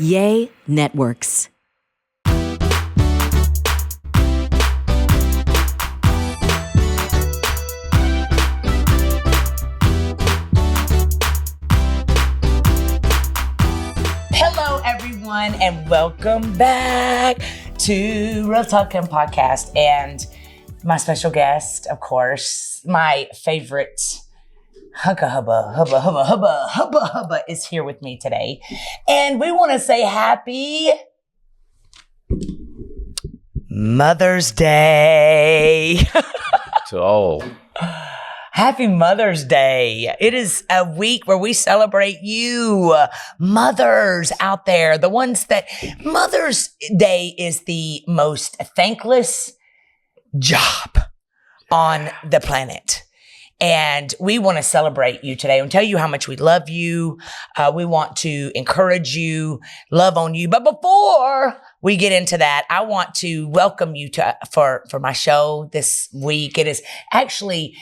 Yay Networks. Hello, everyone, and welcome back to Real Talk and Podcast. And my special guest, of course, my favorite hubba is here with me today. And we want to say happy Mother's Day. To all. Happy Mother's Day. It is a week where we celebrate you, mothers out there, the ones that Mother's Day is the most thankless job on the planet. And we want to celebrate you today and tell you how much we love you. We want to encourage you, love on you. But before we get into that, I want to welcome you for my show this week. It is actually,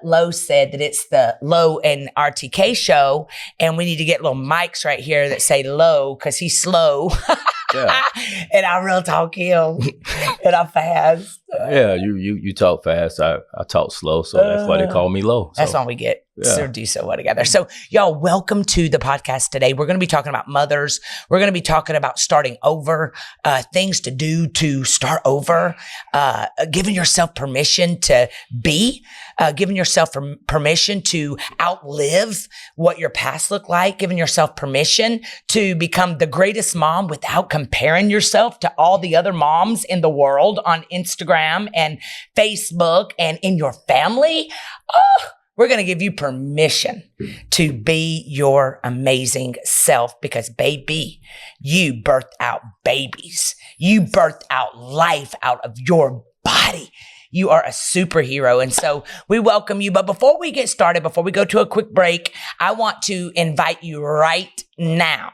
Lo said that it's the Lo and RTK show. And we need to get little mics right here that say Lo because he's slow. Yeah. And I real talk him. And I'm fast. Yeah, you talk fast. I talk slow, so that's why they call me Low. That's why we get to do so well together. So y'all, welcome to the podcast today. We're going to be talking about mothers. We're going to be talking about starting over, things to do to start over, giving yourself permission to be, giving yourself permission to outlive what your past looked like, giving yourself permission to become the greatest mom without comparing yourself to all the other moms in the world on Instagram and Facebook and in your family. We're going to give you permission to be your amazing self because, baby, you birthed out babies. You birthed out life out of your body. You are a superhero. And so we welcome you. But before we get started, before we go to a quick break, I want to invite you right now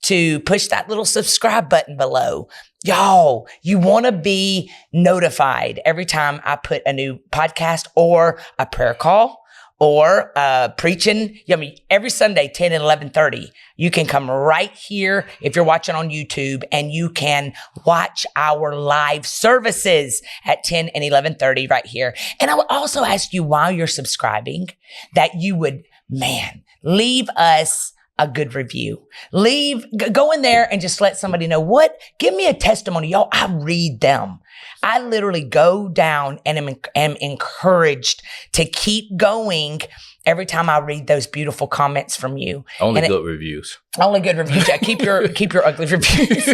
to push that little subscribe button below. Y'all, you want to be notified every time I put a new podcast or a prayer call or preaching. I mean, every Sunday, 10 and 11:30, you can come right here if you're watching on YouTube and you can watch our live services at 10 and 11:30 right here. And I would also ask you while you're subscribing that you would, leave us a good review. Go in there and just let somebody know give me a testimony. Y'all, I read them. I literally go down and am encouraged to keep going every time I read those beautiful comments from you. Only good reviews. Only good reviews. Yeah, keep your ugly reviews.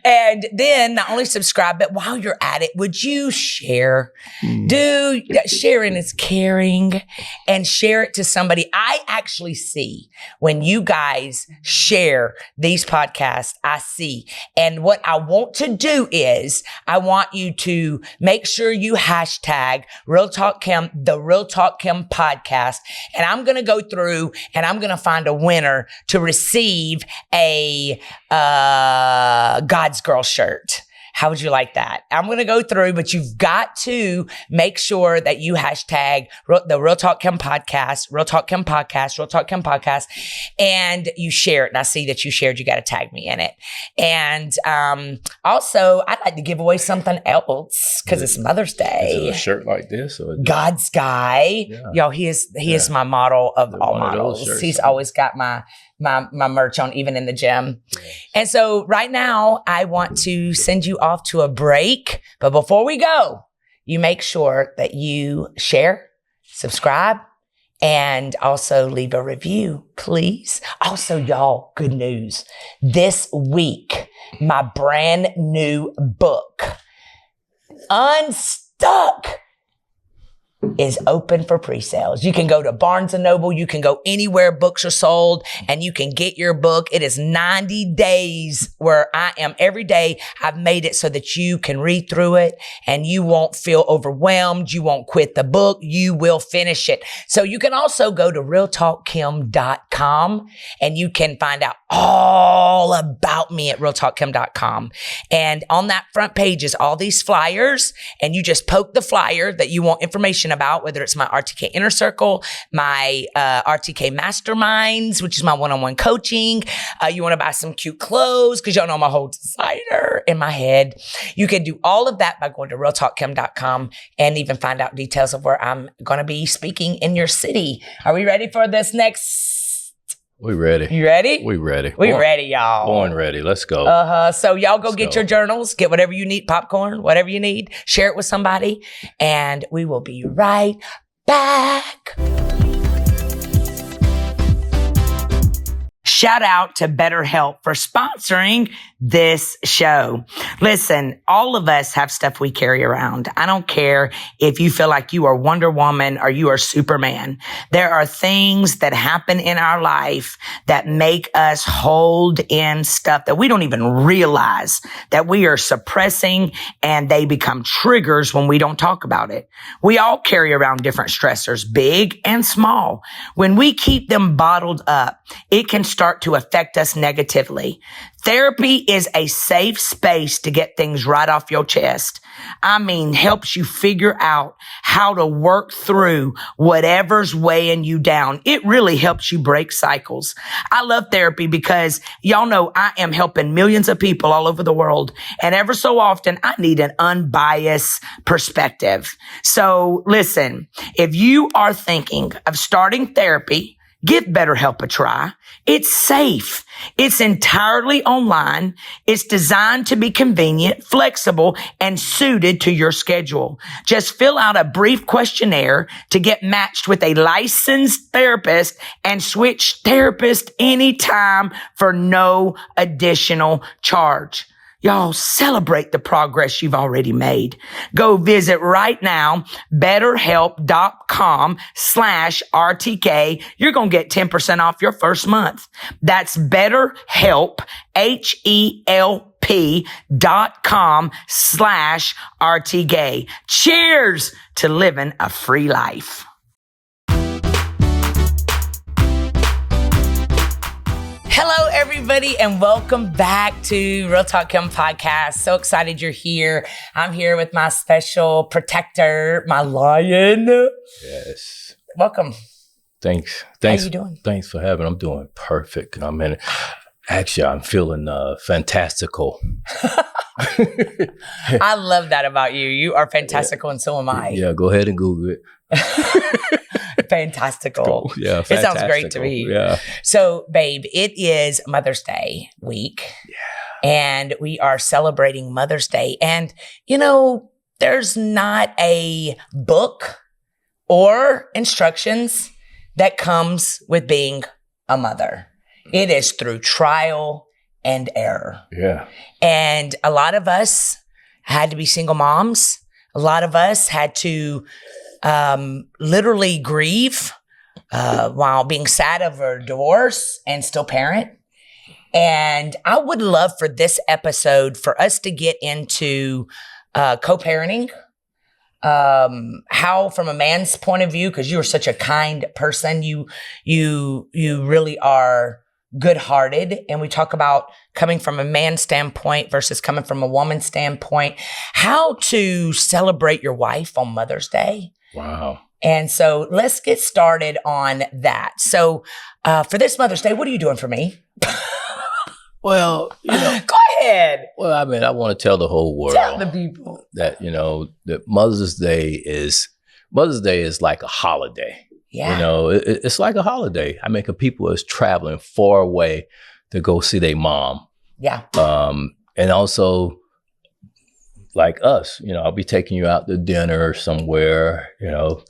And then not only subscribe, but while you're at it, would you share? Sharing is caring, and share it to somebody. I actually see when you guys share these podcasts, I see. And what I want to do is I want you to make sure you hashtag Real Talk Kim, the Real Talk Kim podcast. And I'm going to go through and I'm going to find a winner to receive a God's Girl shirt. How would you like that? I'm going to go through, but you've got to make sure that you hashtag the Real Talk Kim podcast, Real Talk Kim podcast, Real Talk Kim podcast, and you share it. And I see that you shared, you got to tag me in it. And also, I'd like to give away something else because it's Mother's Day. Is it a shirt like this? Or God's guy. Yeah. Y'all, he is my model of all models. He's always got my merch on, even in the gym. And so right now, I want to send you off to a break. But before we go, you make sure that you share, subscribe, and also leave a review, please. Also, y'all, good news. This week, my brand new book, Unstuck, is open for pre-sales. You can go to Barnes & Noble. You can go anywhere books are sold and you can get your book. It is 90 days where I am every day. I've made it so that you can read through it and you won't feel overwhelmed. You won't quit the book. You will finish it. So you can also go to realtalkkim.com and you can find out all about me at realtalkkim.com. And on that front page is all these flyers, and you just poke the flyer that you want information about, whether it's my RTK Inner Circle, my RTK Masterminds, which is my one-on-one coaching. You want to buy some cute clothes because y'all know I'm a whole designer in my head. You can do all of that by going to realtalkkim.com and even find out details of where I'm going to be speaking in your city. Are we ready for this next? We ready. You ready? We ready. We ready, y'all. Born ready. Let's go. So y'all go get your journals, get whatever you need, popcorn, whatever you need, share it with somebody, and we will be right back. Shout out to BetterHelp for sponsoring this show. Listen, all of us have stuff we carry around. I don't care if you feel like you are Wonder Woman or you are Superman. There are things that happen in our life that make us hold in stuff that we don't even realize that we are suppressing, and they become triggers when we don't talk about it. We all carry around different stressors, big and small. When we keep them bottled up, it can start to affect us negatively. Therapy is a safe space to get things right off your chest. I mean, helps you figure out how to work through whatever's weighing you down. It really helps you break cycles. I love therapy because y'all know I am helping millions of people all over the world. And ever so often, I need an unbiased perspective. So listen, if you are thinking of starting therapy, give BetterHelp a try. It's safe. It's entirely online. It's designed to be convenient, flexible, and suited to your schedule. Just fill out a brief questionnaire to get matched with a licensed therapist and switch therapist anytime for no additional charge. Y'all celebrate the progress you've already made. Go visit right now, betterhelp.com/RTK. You're going to get 10% off your first month. That's BetterHelp, HELP.com/RTK. Cheers to living a free life. Hello, everybody, and welcome back to Real Talk Kim podcast. So excited you're here. I'm here with my special protector, my lion. Yes. Welcome. Thanks. How you doing? Thanks for having. I'm doing perfect. Actually, I'm feeling fantastical. I love that about you. You are fantastical, and so am I. Yeah, go ahead and Google it. Fantastical. Yeah, it sounds great to me. Yeah. So, babe, it is Mother's Day week. Yeah. And we are celebrating Mother's Day. And, you know, there's not a book or instructions that comes with being a mother. It is through trial and error. Yeah. And a lot of us had to be single moms. A lot of us had to literally grieve while being sad over a divorce and still parent. And I would love for this episode for us to get into co-parenting, how from a man's point of view, because you are such a kind person, you really are good-hearted, and we talk about coming from a man's standpoint versus coming from a woman's standpoint, how to celebrate your wife on Mother's Day. Wow. And so let's get started on that. So for this Mother's Day, what are you doing for me? Well, you know. Go ahead. Well, I mean, I want to tell the whole world. Tell the people. That, you know, that Mother's Day is like a holiday. Yeah. You know, it's like a holiday. I mean, 'cause people is traveling far away to go see their mom. Yeah. And also, like us, you know, I'll be taking you out to dinner somewhere, you know,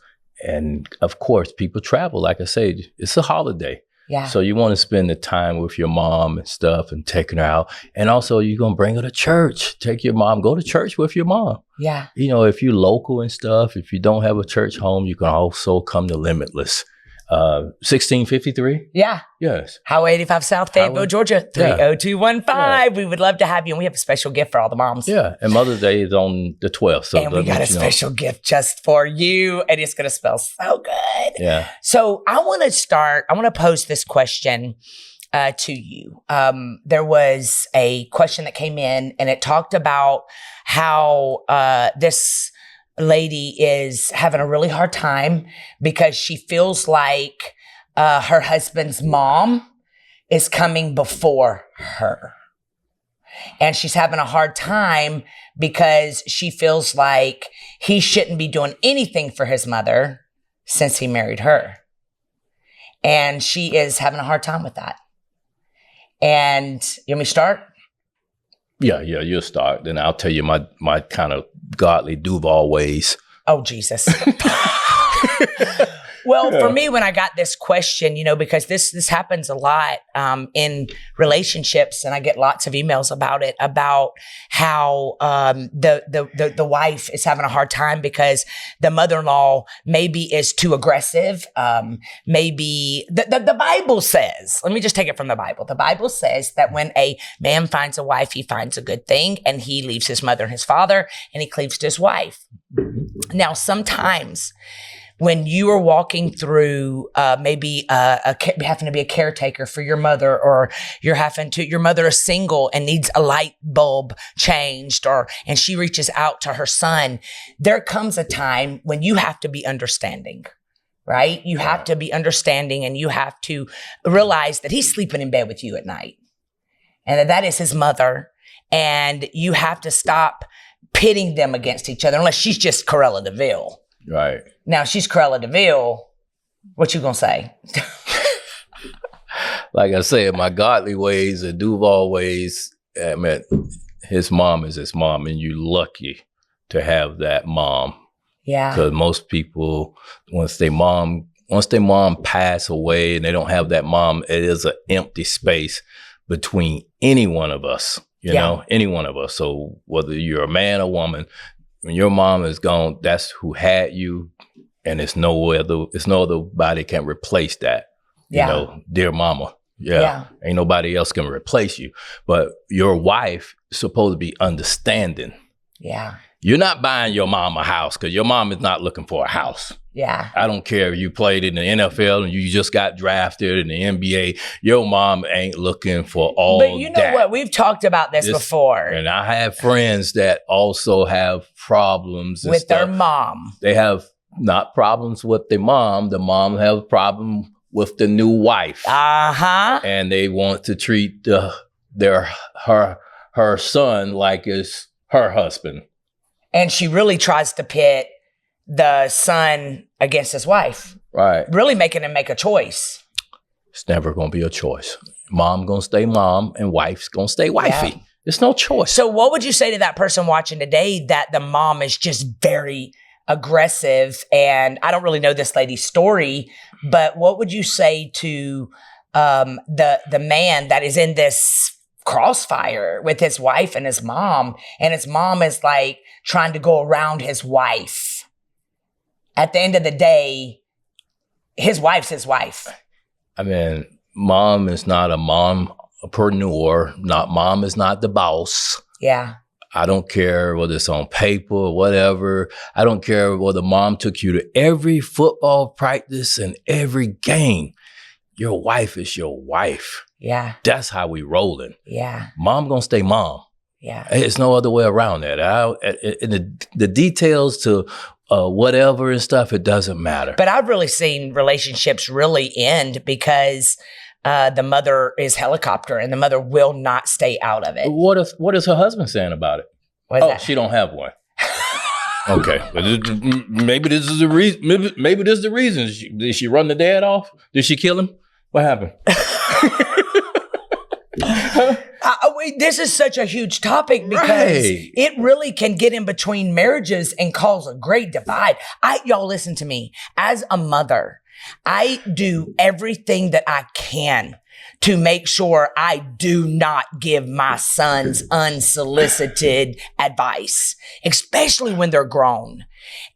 and of course, people travel. Like I said, it's a holiday. Yeah. So you want to spend the time with your mom and stuff and taking her out. And also, you're going to bring her to church. Take your mom, go to church with your mom. Yeah. You know, if you're local and stuff, if you don't have a church home, you can also come to Limitless. 1653? Yeah. Yes. Highway 85 South, Fayetteville, Georgia, 30215. Yeah. We would love to have you. And we have a special gift for all the moms. Yeah. And Mother's Day is on the 12th. So and we got a special gift just for you. And it's going to smell so good. Yeah. So I want to pose this question to you. There was a question that came in and it talked about how this lady is having a really hard time because she feels like her husband's mom is coming before her. And she's having a hard time because she feels like he shouldn't be doing anything for his mother since he married her. And she is having a hard time with that. And you want me to start? Yeah, you'll start. Then I'll tell you my kind of godly Duval ways. Oh, Jesus. Well, for me, when I got this question, because this happens a lot in relationships, and I get lots of emails about it, about how the wife is having a hard time because the mother-in-law maybe is too aggressive. Maybe the Bible says, let me just take it from the Bible. The Bible says that when a man finds a wife, he finds a good thing, and he leaves his mother and his father, and he cleaves to his wife. Now, sometimes when you are walking through maybe having to be a caretaker for your mother, or your mother is single and needs a light bulb changed, and she reaches out to her son, there comes a time when you have to be understanding, right? You have to be understanding, and you have to realize that he's sleeping in bed with you at night, and that is his mother, and you have to stop pitting them against each other, unless she's just Cruella de Vil. Right. Now, she's Cruella de Vil. What you gonna say? Like I said, my godly ways and Duval ways, I mean, his mom is his mom, and you're lucky to have that mom. Yeah. Because most people, once their mom pass away and they don't have that mom, it is an empty space between any one of us, any one of us. So whether you're a man or woman, when your mom is gone, that's who had you, and it's no other body can replace that. Dear mama. Yeah. Ain't nobody else can replace you. But your wife is supposed to be understanding. Yeah. You're not buying your mom a house because your mom is not looking for a house. Yeah. I don't care if you played in the NFL and you just got drafted in the NBA. Your mom ain't looking for all that. But you know what? We've talked about this before. And I have friends that also have problems with their mom. They have not problems with their mom. The mom have a problem with the new wife. Uh-huh. And they want to treat her son like it's her husband. And she really tries to pit the son against his wife. Right. Really making him make a choice. It's never going to be a choice. Mom going to stay mom and wife's going to stay wifey. Yeah. It's no choice. So what would you say to that person watching today that the mom is just very aggressive? And I don't really know this lady's story, but what would you say to the man that is in this crossfire with his wife and his mom is like trying to go around his wife? At the end of the day, his wife's his wife. I mean, mom is not a mompreneur. Mom is not the boss. Yeah. I don't care whether it's on paper or whatever. I don't care whether mom took you to every football practice and every game. Your wife is your wife. Yeah. That's how we rolling. Yeah. Mom gonna stay mom. Yeah. It's no other way around that. The details to whatever and stuff, it doesn't matter. But I've really seen relationships really end because the mother is helicopter and the mother will not stay out of it. What is her husband saying about it? What is that? She don't have one. Okay, maybe this is the reason. Maybe this is the reason. Did she run the dad off? Did she kill him? What happened? This is such a huge topic because it really can get in between marriages and cause a great divide. Y'all listen to me. As a mother, I do everything that I can to make sure I do not give my sons unsolicited advice, especially when they're grown.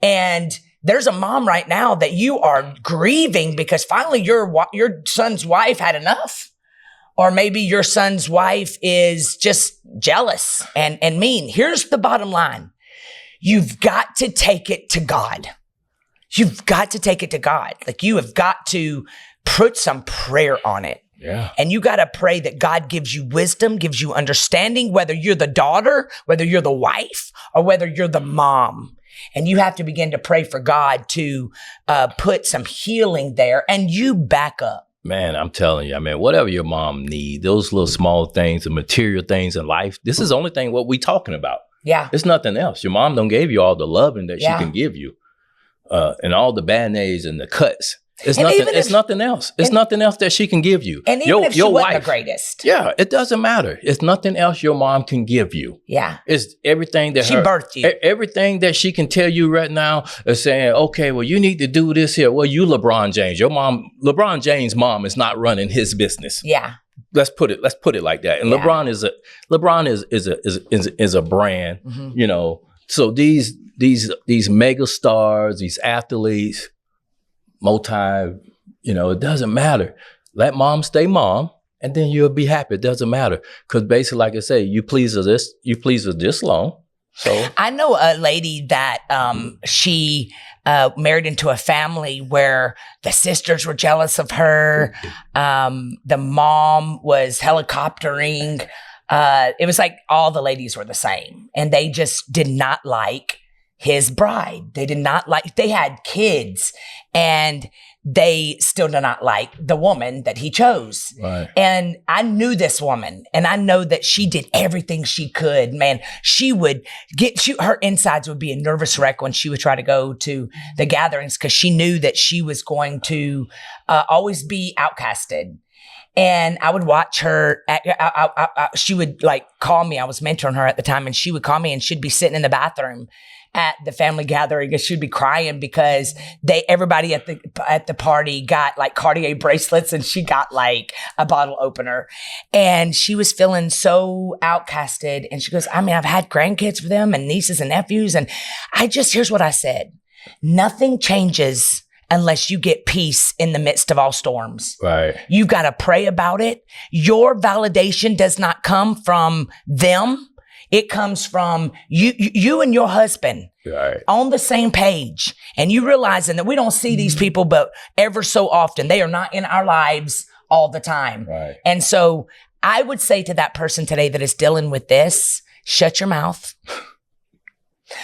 And there's a mom right now that you are grieving because finally your son's wife had enough. Or maybe your son's wife is just jealous and mean. Here's the bottom line. You've got to take it to God. You've got to take it to God. Like you have got to put some prayer on it. Yeah. And you got to pray that God gives you wisdom, gives you understanding, whether you're the daughter, whether you're the wife, or whether you're the mom. And you have to begin to pray for God to put some healing there, and you back up. Man, I'm telling you, I mean, whatever your mom needs, those little small things, the material things in life, this is the only thing what we talking about. Yeah. It's nothing else. Your mom don't give you all the loving that she can give you, and all the band-aids and the cuts. It's nothing. It's nothing else. It's nothing else that she can give you. And even if she wasn't the greatest. Yeah, it doesn't matter. It's nothing else your mom can give you. Yeah. It's everything that she birthed you. Everything that she can tell you right now is saying, okay, well, you need to do this here. Well, you LeBron James. Your mom, LeBron James' mom is not running his business. Yeah. Let's put it like that. And LeBron is a brand, you know. So these mega stars, these athletes, it doesn't matter. Let mom stay mom, and then you'll be happy. It doesn't matter. Because basically, like I say, you please her this long. So I know a lady that she married into a family where the sisters were jealous of her. The mom was helicoptering. It was like all the ladies were the same, and they just did not like his bride. They had kids, and they still do not like the woman that he chose. Right. And I knew this woman, and I know that she did everything she could. Man, she would her insides would be a nervous wreck when she would try to go to the gatherings, because she knew that she was going to always be outcasted. And I would watch her. She would like call me. I was mentoring her at the time, and she would call me, and she'd be sitting in the bathroom at the family gathering, and she'd be crying because everybody at the party got like Cartier bracelets, and she got like a bottle opener, and she was feeling so outcasted. And she goes, I mean, I've had grandkids for them and nieces and nephews, and here's what I said: nothing changes unless you get peace in the midst of all storms. Right. You've got to pray about it. Your validation does not come from them. It comes from you and your husband on the same page. And you realizing that we don't see these people, but ever so often, they are not in our lives all the time. Right. And so I would say to that person today that is dealing with this, shut your mouth.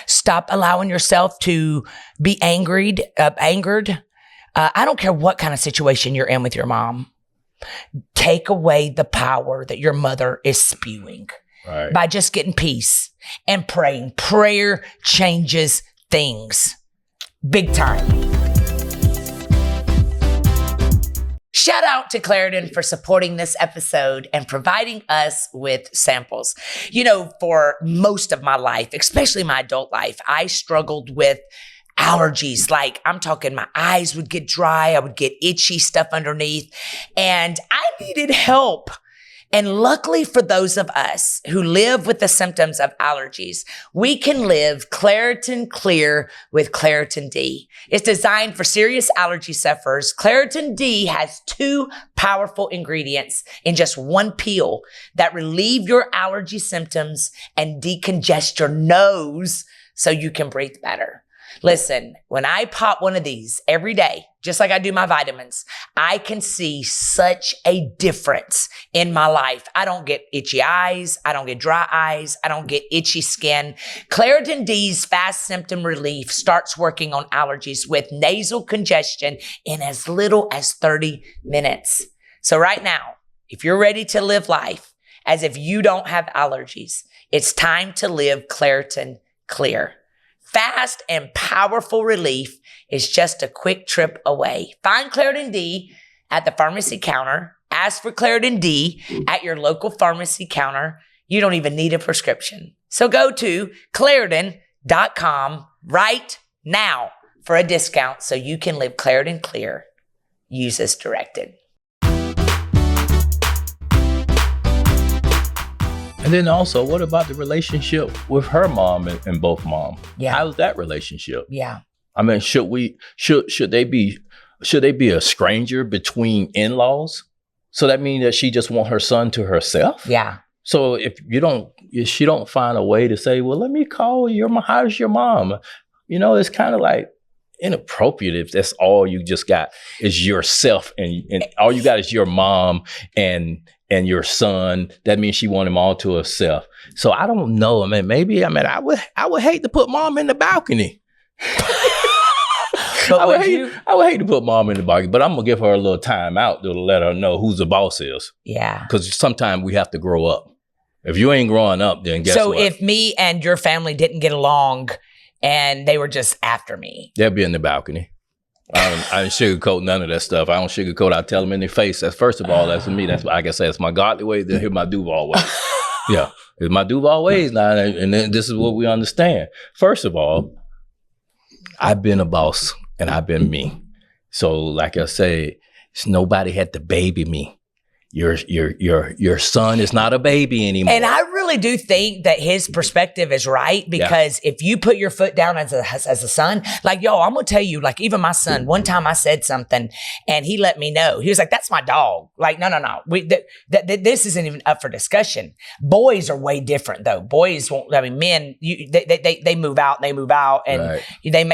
Stop allowing yourself to be angered. I don't care what kind of situation you're in with your mom. Take away the power that your mother is spewing. Right. By just getting peace and praying. Prayer changes things. Big time. Shout out to Claritin for supporting this episode and providing us with samples. You know, for most of my life, especially my adult life, I struggled with allergies. Like, I'm talking, my eyes would get dry. I would get itchy stuff underneath, and I needed help. And luckily for those of us who live with the symptoms of allergies, we can live Claritin Clear with Claritin D. It's designed for serious allergy sufferers. Claritin D has 2 powerful ingredients in just one pill that relieve your allergy symptoms and decongest your nose so you can breathe better. Listen, when I pop one of these every day, just like I do my vitamins, I can see such a difference in my life. I don't get itchy eyes. I don't get dry eyes. I don't get itchy skin. Claritin D's fast symptom relief starts working on allergies with nasal congestion in as little as 30 minutes. So right now, if you're ready to live life as if you don't have allergies, it's time to live Claritin Clear. Fast and powerful relief is just a quick trip away. Find Claritin D at the pharmacy counter. Ask for Claritin D at your local pharmacy counter. You don't even need a prescription. So go to Claritin.com right now for a discount so you can live Claritin Clear. Use as directed. And then also, what about the relationship with her mom and both mom? Yeah. How's that relationship? Yeah. I mean, should they be a stranger between in-laws? So that means that she just want her son to herself? Yeah. So if she don't find a way to say, well, let me call your mom. How's your mom? You know, it's kind of like inappropriate if that's all you just got is yourself and all you got is your mom and your son. That means she want him all to herself. So I don't know. I mean, I would hate to put mom in the balcony. But I would hate to put mom in the bucket, but I'm going to give her a little time out to let her know who's the boss is. Yeah. Because sometimes we have to grow up. If you ain't growing up, then guess what? So if me and your family didn't get along and they were just after me. They'll be in the balcony. I don't sugarcoat none of that stuff. I don't sugarcoat. I tell them in their face. That's first of all, that's for me. That's like I said, it's my godly way. Then here's my Duval way. Yeah, it's my Duval ways now, and then this is what we understand. First of all, I've been a boss and I've been me. So, like I say, nobody had to baby me. Your son is not a baby anymore. And I really do think that his perspective is right, because if you put your foot down as a son, like, yo, I'm going to tell you, like, even my son, one time I said something and he let me know. He was like, that's my dog. Like, no. This isn't even up for discussion. Boys are way different though. Boys won't, I mean, men, they move out and right.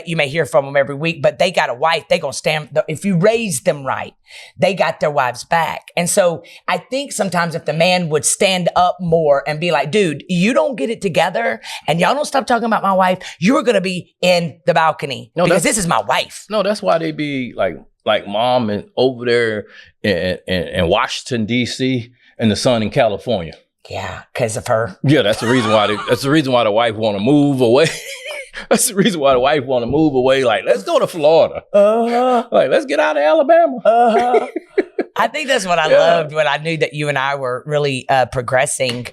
you may hear from them every week, but they got a wife. They going to stand, if you raise them right, they got their wives back. And so I think sometimes if the man would stand up more and be like, dude, you don't get it together and y'all don't stop talking about my wife, you're going to be in the balcony because this is my wife. No, that's why they be like mom and over there in Washington, D.C. and the son in California. Yeah, because of her. Yeah, that's the reason why the wife want to move away. That's the reason why the wife want to move away. Like, let's go to Florida. Like, let's get out of Alabama. I think that's what I loved when I knew that you and I were really progressing.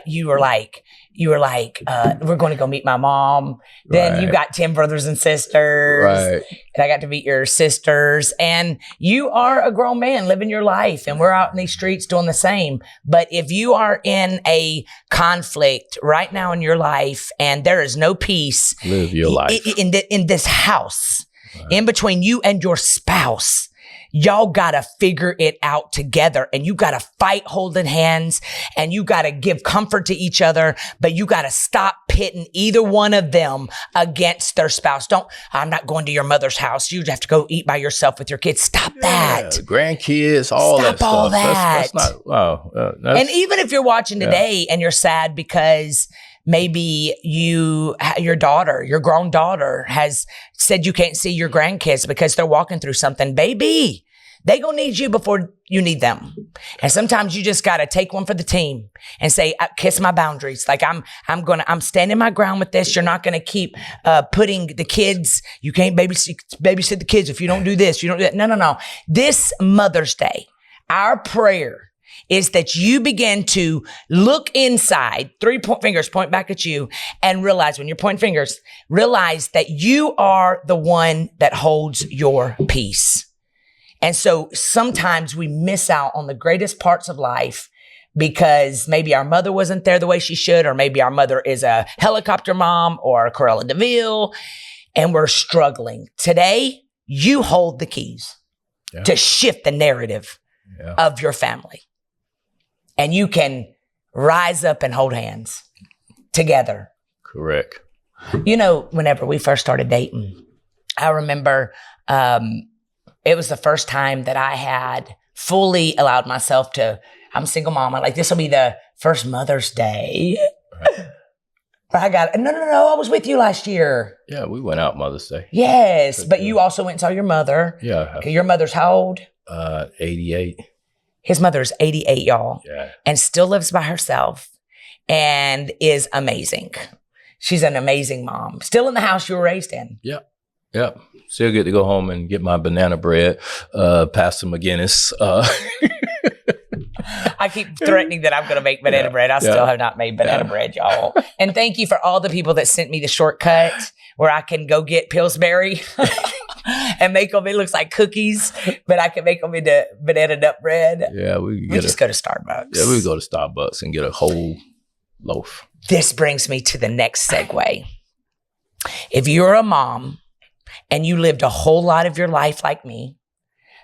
You were like, we're going to go meet my mom. Then you got 10 brothers and sisters. Right. And I got to meet your sisters. And you are a grown man living your life. And we're out in these streets doing the same. But if you are in a conflict right now in your life and there is no peace. Live your life. In this house, in between you and your spouse. Y'all gotta figure it out together, and you gotta fight holding hands, and you gotta give comfort to each other, but you gotta stop pitting either one of them against their spouse. I'm not going to your mother's house. You have to go eat by yourself with your kids. Stop that. Grandkids, all Stop that stuff. all that. That's not, and even if you're watching today and you're sad because maybe your grown daughter has said you can't see your grandkids because they're walking through something. Baby, they gonna need you before you need them. And sometimes you just gotta take one for the team and say, kiss my boundaries. Like I'm standing my ground with this. You're not gonna keep putting the kids, you can't babysit the kids if you don't do this, you don't do that. No. This Mother's Day, our prayer is that you begin to look inside, 3 fingers point back at you, and realize when you're pointing fingers, realize that you are the one that holds your peace. And so sometimes we miss out on the greatest parts of life because maybe our mother wasn't there the way she should, or maybe our mother is a helicopter mom or a Cruella de Vil, and we're struggling. Today, you hold the keys to shift the narrative of your family. And you can rise up and hold hands together. Correct. You know, whenever we first started dating, I remember it was the first time that I had fully allowed myself to, I'm a single mama. Like, this will be the first Mother's Day. Right. No, I was with you last year. Yeah, we went out Mother's Day. Yes, but you also went and saw your mother. Yeah. Okay, your mother's how old? 88. His mother's 88, y'all. Yeah. And still lives by herself and is amazing. She's an amazing mom. Still in the house you were raised in. Yep. Still get to go home and get my banana bread. Pastor McGinnis. I keep threatening that I'm going to make banana bread. I still have not made banana bread, y'all. And thank you for all the people that sent me the shortcut where I can go get Pillsbury and make them. It looks like cookies, but I can make them into banana nut bread. Yeah, we just go to Starbucks. Yeah, we go to Starbucks and get a whole loaf. This brings me to the next segue. If you're a mom and you lived a whole lot of your life like me,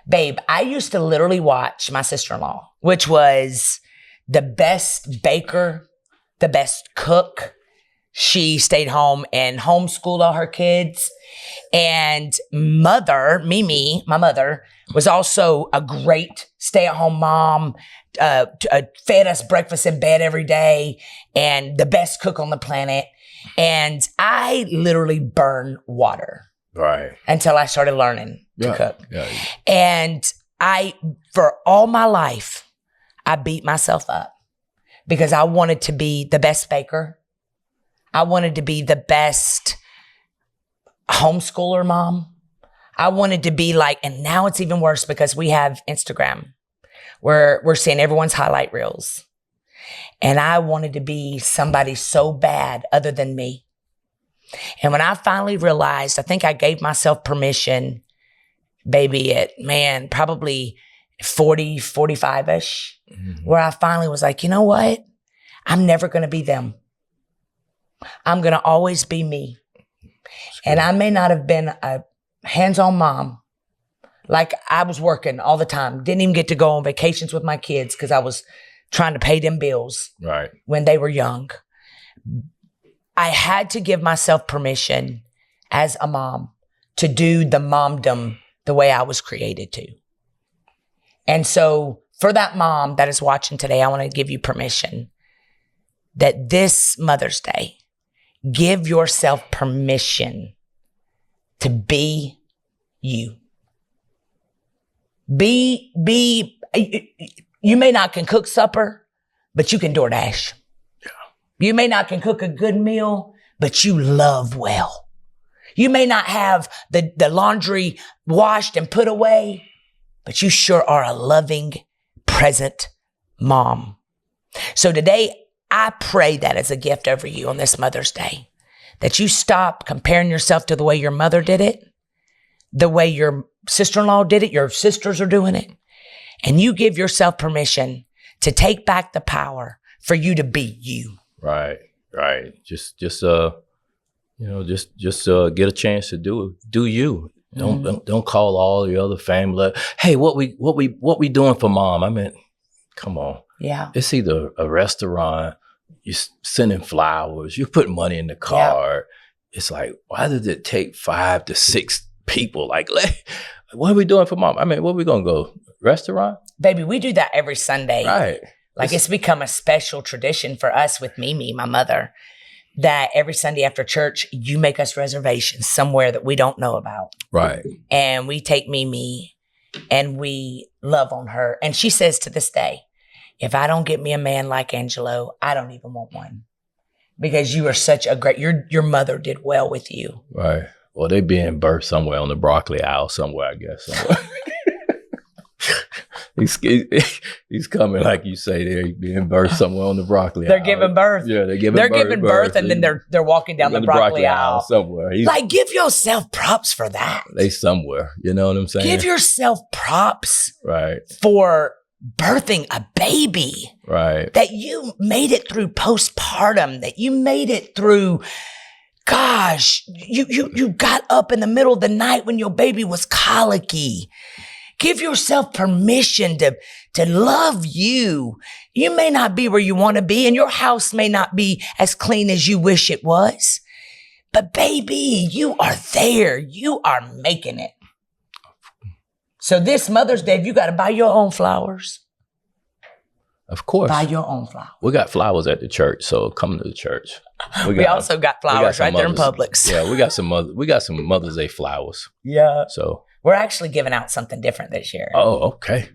babe, I used to literally watch my sister-in-law, which was the best baker, the best cook. She stayed home and homeschooled all her kids. And mother, Mimi, my mother, was also a great stay-at-home mom, fed us breakfast in bed every day, and the best cook on the planet. And I literally burn water. Right. Until I started learning to cook. Yeah. And for all my life, I beat myself up because I wanted to be the best baker. I wanted to be the best homeschooler mom. I wanted to be like, and now it's even worse because we have Instagram where we're seeing everyone's highlight reels. And I wanted to be somebody so bad other than me. And when I finally realized, I think I gave myself permission, baby, at probably 40, 45-ish, where I finally was like, you know what? I'm never going to be them. I'm going to always be me. And I may not have been a hands-on mom. Like I was working all the time. Didn't even get to go on vacations with my kids because I was trying to pay them bills when they were young. I had to give myself permission as a mom to do the momdom the way I was created to. And so for that mom that is watching today, I want to give you permission that this Mother's Day, give yourself permission to be you. You may not can cook supper, but you can DoorDash. Yeah. You may not can cook a good meal, but you love well. You may not have the laundry washed and put away, but you sure are a loving, present mom. So today, I pray that as a gift over you on this Mother's Day, that you stop comparing yourself to the way your mother did it, the way your sister-in-law did it, your sisters are doing it, and you give yourself permission to take back the power for you to be you. Right. Just get a chance to do you. Don't call all your other family. Hey, what we doing for mom? I mean, come on. Yeah. It's either a restaurant, you're sending flowers, you put money in the card. Yeah. It's like, why did it take 5 to 6 people? Like, what are we doing for mom? I mean, where we gonna go? Restaurant? Baby, we do that every Sunday. Right. Like it's become a special tradition for us with Mimi, my mother, that every Sunday after church, you make us reservations somewhere that we don't know about. Right. And we take Mimi and we love on her. And she says to this day, if I don't get me a man like Angelo, I don't even want one. Because you are such a great, your mother did well with you. Right. Well, they being birthed somewhere on the broccoli aisle somewhere, I guess. Somewhere. He's coming, like you say, they're being birthed somewhere on the broccoli aisle. They're giving birth. Yeah, they're giving birth and then they're walking down the broccoli aisle somewhere. Like, give yourself props for that. They somewhere, you know what I'm saying? Give yourself props right for birthing a baby. Right. That you made it through postpartum, that you made it through, gosh, you got up in the middle of the night when your baby was colicky. Give yourself permission to love you. You may not be where you want to be, and your house may not be as clean as you wish it was. But baby, you are there. You are making it. So this Mother's Day, you got to buy your own flowers. Of course. Buy your own flowers. We got flowers at the church, so come to the church. We also got flowers right there in Publix. Yeah, we got some Mother's Day flowers. Yeah. So we're actually giving out something different this year. Oh, okay.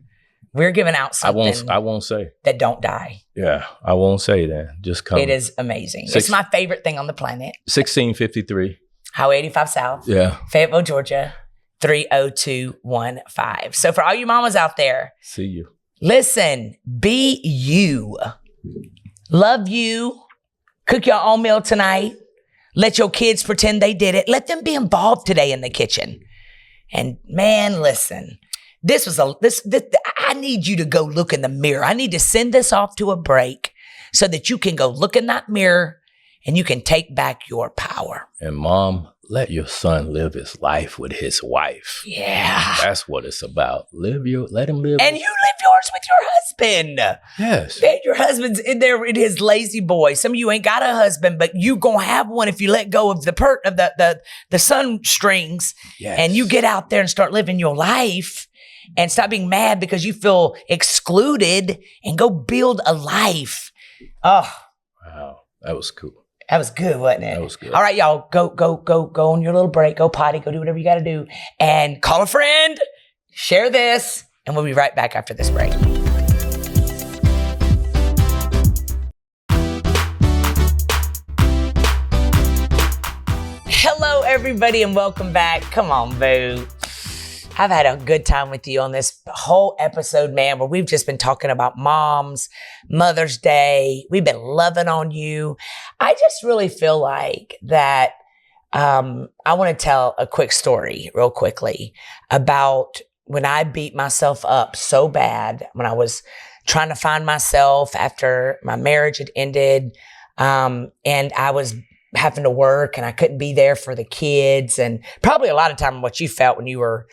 We're giving out something I won't say. That don't die. Yeah, I won't say that. Just come. It is amazing. It's my favorite thing on the planet. 1653. Highway 85 South. Yeah. Fayetteville, Georgia, 30215. So for all you mamas out there. See you. Listen, be you. Love you. Cook your own meal tonight. Let your kids pretend they did it. Let them be involved today in the kitchen. And man, listen, I need you to go look in the mirror. I need to send this off to a break so that you can go look in that mirror and you can take back your power. And mom, let your son live his life with his wife. Yeah. That's what it's about. Let him live. And you live yours with your husband. Yes. Man, your husband's in there in his lazy boy. Some of you ain't got a husband, but you gonna have one if you let go of the sun strings. Yes. And you get out there and start living your life and stop being mad because you feel excluded and go build a life. Oh. Wow. That was cool. That was good, wasn't it? That was good. All right, y'all, go on your little break. Go potty. Go do whatever you got to do. And call a friend. Share this. And we'll be right back after this break. Hello, everybody, and welcome back. Come on, boo. I've had a good time with you on this whole episode, man, where we've just been talking about moms, Mother's Day. We've been loving on you. I just really feel like that I want to tell a quick story real quickly about when I beat myself up so bad, when I was trying to find myself after my marriage had ended, and I was having to work and I couldn't be there for the kids. And probably a lot of time what you felt when you were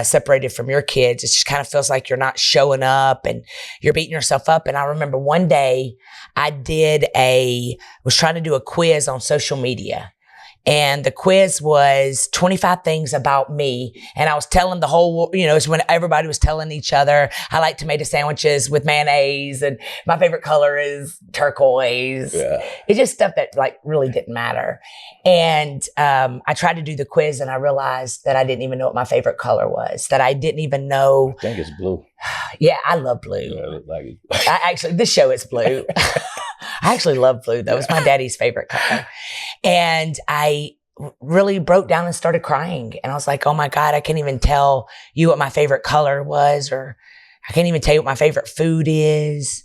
separated from your kids, it just kind of feels like you're not showing up and you're beating yourself up. And I remember one day I was trying to do a quiz on social media. And the quiz was 25 things about me. And I was telling the whole, it's when everybody was telling each other, I like tomato sandwiches with mayonnaise and my favorite color is turquoise. Yeah. It's just stuff that like really didn't matter. And I tried to do the quiz and I realized that I didn't even know what my favorite color was, that I didn't even know. I think it's blue. Yeah, I love blue. Yeah, I look like it. This show is blue. I actually love blue. That was my daddy's favorite color. And I really broke down and started crying. And I was like, oh my God, I can't even tell you what my favorite color was, or I can't even tell you what my favorite food is.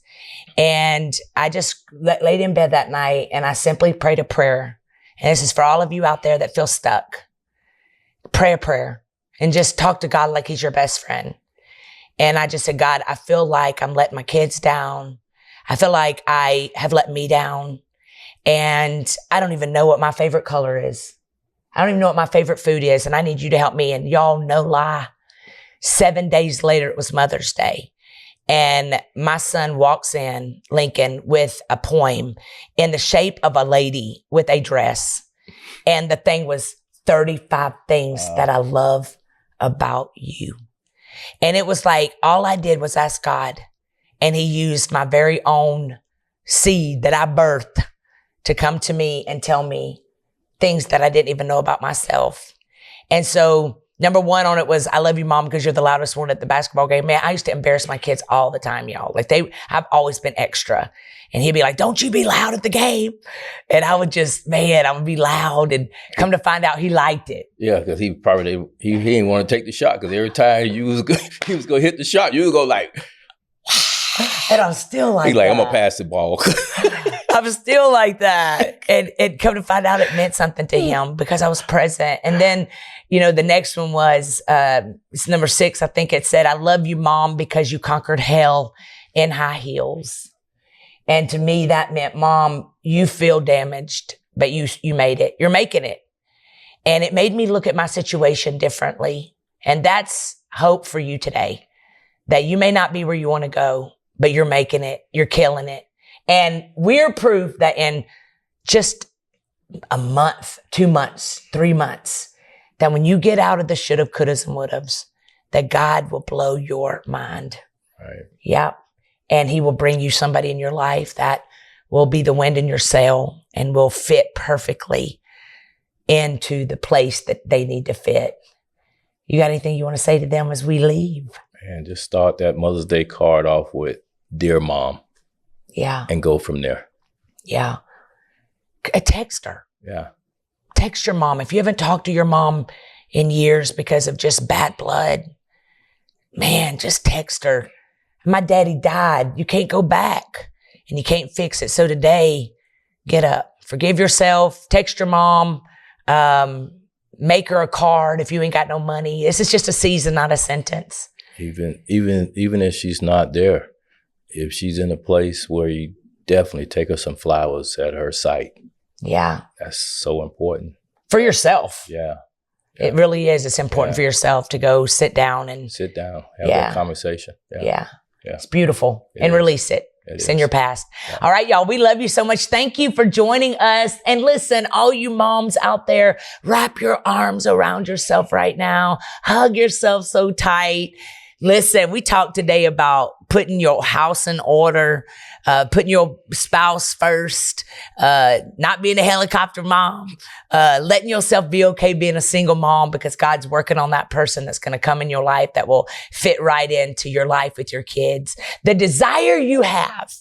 And I just laid in bed that night and I simply prayed a prayer. And this is for all of you out there that feel stuck. Pray a prayer and just talk to God like he's your best friend. And I just said, God, I feel like I'm letting my kids down. I feel like I have let me down. And I don't even know what my favorite color is. I don't even know what my favorite food is. And I need you to help me. And y'all, no lie, 7 days later, it was Mother's Day. And my son walks in, Lincoln, with a poem in the shape of a lady with a dress. And the thing was 35 things that I love about you. And it was like, all I did was ask God. And he used my very own seed that I birthed to come to me and tell me things that I didn't even know about myself. And so number one on it was, I love you, Mom, because you're the loudest one at the basketball game. Man, I used to embarrass my kids all the time, y'all. Like I've always been extra. And he'd be like, don't you be loud at the game. And I would I would be loud, and come to find out he liked it. Yeah, because he didn't want to take the shot, because every time he was going to hit the shot, you would go like, and I'm still like, he's like, I'm going to pass the ball. I'm still like that. And come to find out it meant something to him because I was present. And then, the next one was, it's number 6. I think it said, I love you, Mom, because you conquered hell in high heels. And to me, that meant, Mom, you feel damaged, but you made it. You're making it. And it made me look at my situation differently. And that's hope for you today, that you may not be where you want to go, but you're making it. You're killing it. And we're proof that in just a month, 2 months, 3 months, that when you get out of the shoulda, couldas, and wouldas, that God will blow your mind. Right. Yep. And he will bring you somebody in your life that will be the wind in your sail and will fit perfectly into the place that they need to fit. You got anything you want to say to them as we leave? And just start that Mother's Day card off with, Dear Mom. Yeah. And go from there. Yeah. Text her. Yeah. Text your mom. If you haven't talked to your mom in years because of just bad blood, man, just text her. My daddy died. You can't go back and you can't fix it. So today, get up, forgive yourself, text your mom, make her a card if you ain't got no money. This is just a season, not a sentence. Even if she's not there, if she's in a place where you definitely take her some flowers at her site. Yeah. That's so important. For yourself. Yeah. It really is. It's important for yourself to go sit down, have that conversation. Yeah. It's beautiful. And release it. It's in your past. Yeah. All right, y'all. We love you so much. Thank you for joining us. And listen, all you moms out there, wrap your arms around yourself right now. Hug yourself so tight. Listen, we talked today about putting your house in order, putting your spouse first, not being a helicopter mom, letting yourself be okay being a single mom because God's working on that person that's going to come in your life that will fit right into your life with your kids. The desire you have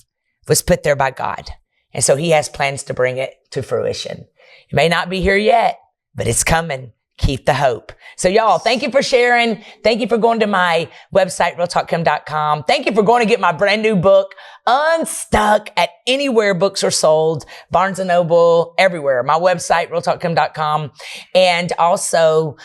was put there by God. And so he has plans to bring it to fruition. It may not be here yet, but it's coming. Keep the hope. So y'all, thank you for sharing. Thank you for going to my website, realtalkcom.com. Thank you for going to get my brand new book, Unstuck, at anywhere books are sold, Barnes & Noble, everywhere. My website, realtalkcom.com. And also,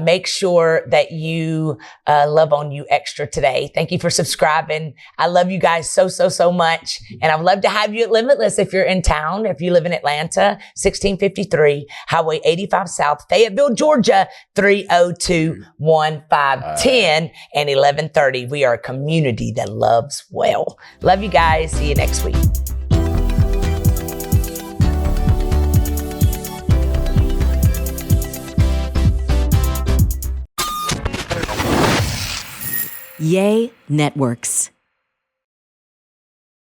make sure that you love on you extra today. Thank you for subscribing. I love you guys so much. And I'd love to have you at Limitless if you're in town. If you live in Atlanta, 1653 Highway 85 South, Fayetteville, Georgia, 302-1510 and 1130. We are a community that loves well. Love you guys. See you next week. Yay Networks.